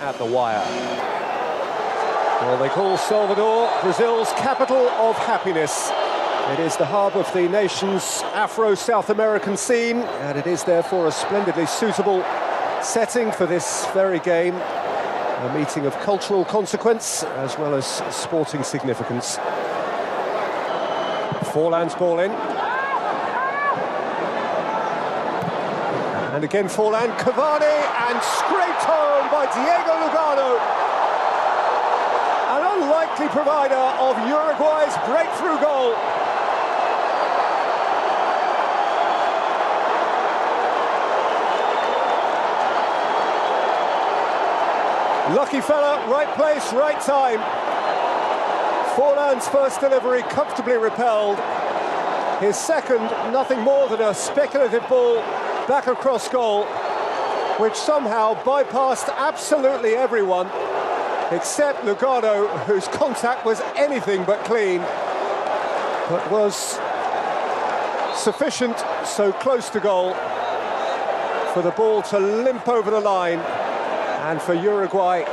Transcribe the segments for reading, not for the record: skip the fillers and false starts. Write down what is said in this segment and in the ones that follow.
at the wire. Well, they call Salvador Brazil's capital of happiness. It is the hub of the nation's Afro-South American scene, and it is therefore a splendidly suitable setting for this very game. A meeting of cultural consequence as well as sporting significance. Forlan's ball in. And again Forlan, Cavani, and scraped home by Diego Lugano. An unlikely provider of Uruguay's breakthrough goal. Lucky fella, right place, right time. Forlan's first delivery comfortably repelled. His second, nothing more than a speculative ball back across goal, which somehow bypassed absolutely everyone, except Lugano, whose contact was anything but clean, but was sufficient, so close to goal, for the ball to limp over the line. And for Uruguay,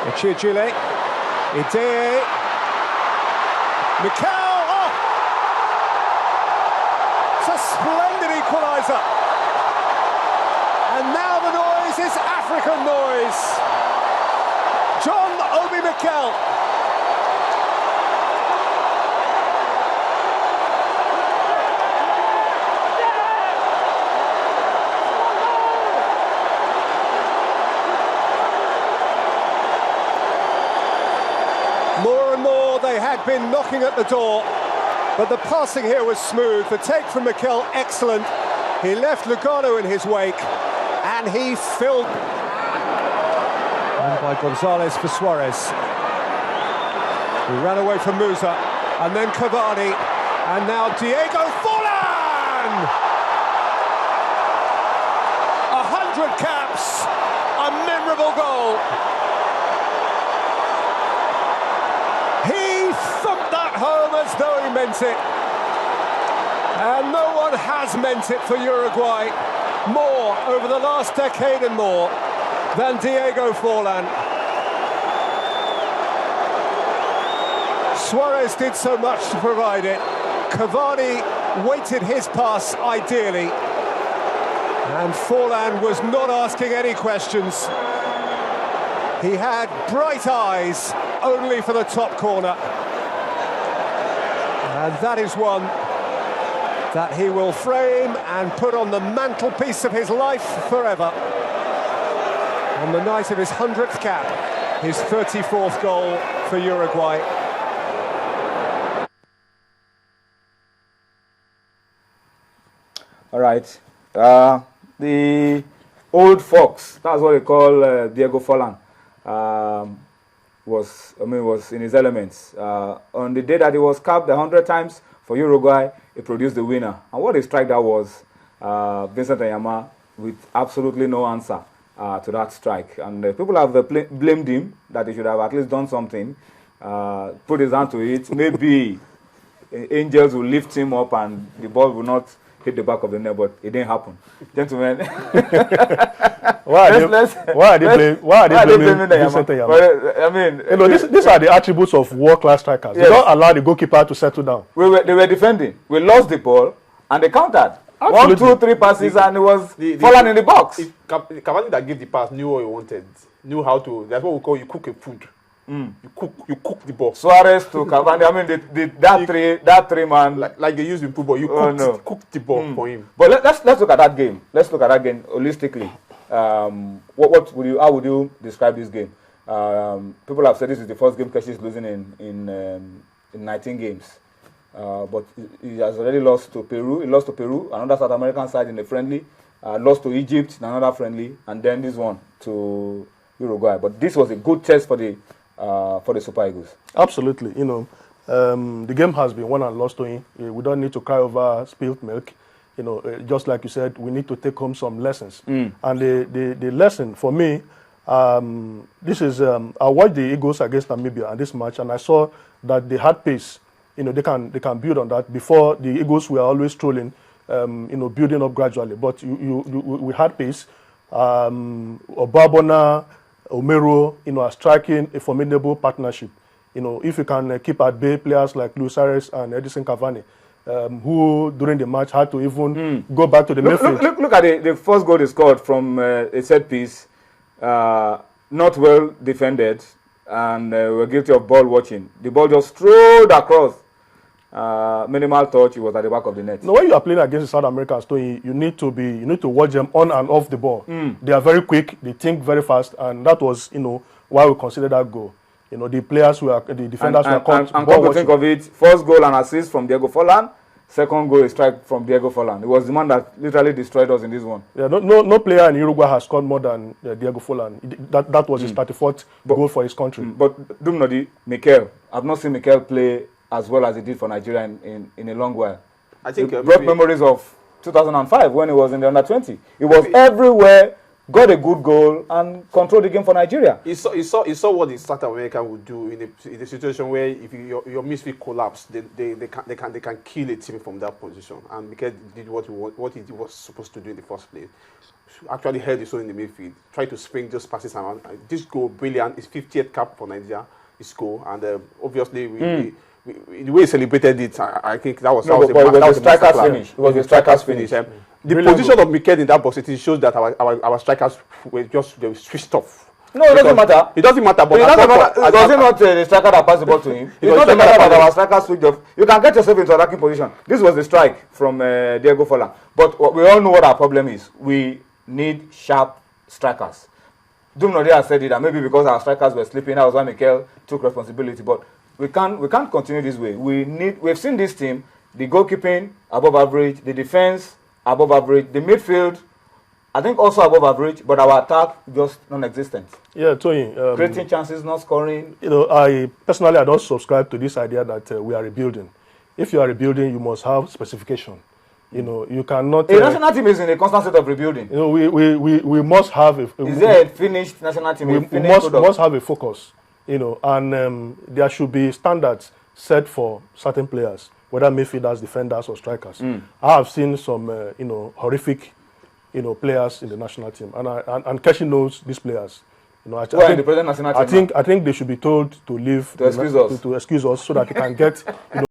Echigile, Ide, Mikel, oh! It's a splendid equalizer. And now the noise is African noise. John Obi Mikel. More and more they had been knocking at the door, but the passing here was smooth. The take from Mikel, excellent. He left Lugano in his wake, and he filled. And by Gonzalez for Suarez. He ran away from Musa, and then Cavani, and now Diego Forlan! 100 caps, a memorable goal. He thumped that home as though he meant it. And no one has meant it for Uruguay more over the last decade and more than Diego Forlan. Suarez did so much to provide it. Cavani weighted his pass ideally. And Forlan was not asking any questions. He had bright eyes only for the top corner. And that is one that he will frame and put on the mantelpiece of his life forever. On the night of his 100th cap, his 34th goal for Uruguay. All right. The old fox, that's what they call Diego Forlan. Was in his elements. On the day that he was capped 100 times for Uruguay, he produced the winner. And what a strike that was, Vincent Anyama, with absolutely no answer to that strike. And people have blamed him that he should have at least done something, put his hand to it. Maybe angels will lift him up and the ball will not hit the back of the net, but it didn't happen. Gentlemen, why are they blaming Vincent Anyama? I mean, these are the attributes of world-class strikers. Yes. They don't allow the goalkeeper to settle down. They were defending. We lost the ball, and they countered. Absolutely. 1, 2, 3 passes, and it was falling in the box. The Cavani that gave the pass knew what he wanted, knew how to. That's what we call you cook a food. You cook the ball. Suarez to Cavani. I mean, that three man, like they use in football. You cook the ball for him. But let's look at that game. Let's look at that game holistically. How would you describe this game? People have said this is the first game Keshi is losing in 19 games. But he has already lost to Peru. He lost to Peru, another South American side in the friendly. Lost to Egypt in another friendly, and then this one to Uruguay. But this was a good test for the Super Eagles. Absolutely. The game has been won and lost to him. We don't need to cry over spilled milk. Just like you said, we need to take home some lessons. And the lesson for me, this is I watched the Eagles against Namibia and this match, and I saw that they had pace. They can build on that. Before, the Eagles were always trolling, building up gradually. But we had pace. Obabona, Omero, are striking a formidable partnership. If you can keep at bay players like Luis Suarez and Edison Cavani, who during the match had to even go back to the midfield. Look at the first goal they scored from a set piece, not well defended, and were guilty of ball watching. The ball just strode across. Minimal touch, it was at the back of the net. No, when you are playing against the South Americans, Tony, you need to watch them on and off the ball. They are very quick, they think very fast, and that was, why we consider that goal. The players the defenders were caught. And come to think of it, first goal and assist from Diego Forlan, second goal is strike from Diego Forlan. It was the man that literally destroyed us in this one. Yeah, no player in Uruguay has scored more than Diego Forlan. That was his 34th goal for his country. But Dumnodi, Mikel, I've not seen Mikel play as well as he did for Nigeria in a long while. I think it brought memories of 2005 when he was in the under-20. He was everywhere, got a good goal, and controlled the game for Nigeria. He saw what the South America would do in a situation where if your midfield collapse, they can kill a team from that position. And Mikel did what he was supposed to do in the first place. Actually held his own in the midfield, tried to spring those passes around. This goal, brilliant. His 50th cap for Nigeria. His goal, and obviously the way he celebrated it, I think that was the striker's finish. It was the striker's finish. The position of Mikel in that box, it shows that our strikers were they switched off. No, it doesn't matter. It doesn't matter. But was it not the striker that passed the ball to him? It's not the matter that our strikers switched off. You can get yourself into attacking position. This was the strike from Diego Forlan. But we all know what our problem is. We need sharp strikers. Dumnodi has said it, and maybe because our strikers were sleeping, that was why Mikel took responsibility. But we can't continue this way. We've seen this team, the goalkeeping above average, the defense above average, the midfield I think also above average, but our attack just non-existent. Yeah, Tony. Creating chances, not scoring. I personally don't subscribe to this idea that we are rebuilding. If you are rebuilding, you must have specification. You cannot. A national team is in a constant state of rebuilding. We must have a. Is there a finished national team? We must have a focus. And there should be standards set for certain players, whether midfielders, defenders, or strikers. I have seen some, horrific, players in the national team, and Keshi knows these players. I think the present national team. I think they should be told to leave to excuse us so that they can get.